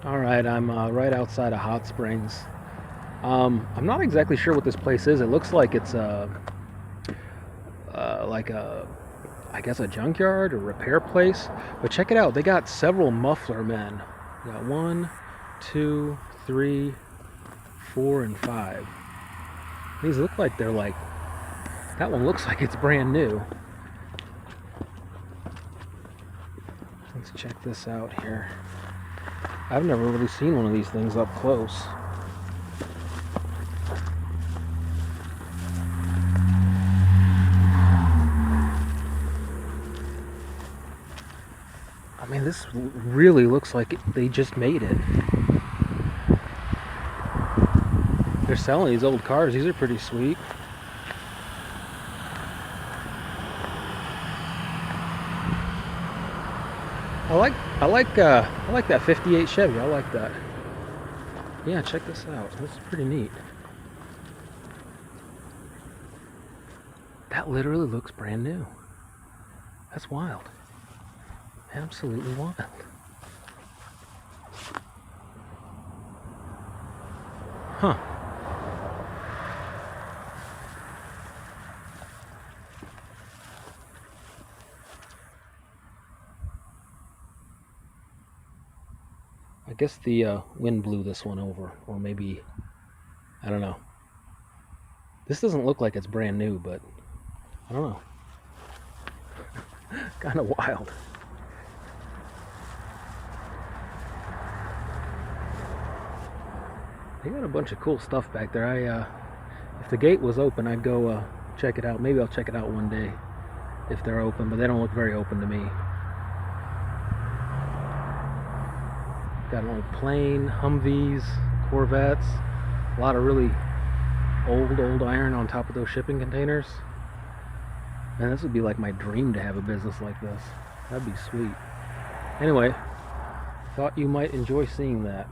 All right, I'm right outside of Hot Springs. I'm not exactly sure what this place is. It looks like it's like a, I guess a junkyard or repair place. But check it out. They got several muffler men. We got one, two, three, four, and five. These look like they're like, that one looks like it's brand new. Let's check this out here. I've never really seen one of these things up close. I mean, this really looks like they just made it. They're selling these old cars. These are pretty sweet. I like that '58 Chevy. I like that. Yeah, check this out. This is pretty neat. That literally looks brand new. That's wild. Absolutely wild. Huh. I guess the wind blew this one over, or maybe, I don't know. This doesn't look like it's brand new, but I don't know. Kind of wild. They got a bunch of cool stuff back there. If the gate was open, I'd go check it out. Maybe I'll check it out one day if they're open, but they don't look very open to me. Got an old plane, Humvees, Corvettes, a lot of really old iron on top of those shipping containers. Man, this would be like my dream to have a business like this. That'd be sweet. Anyway, thought you might enjoy seeing that.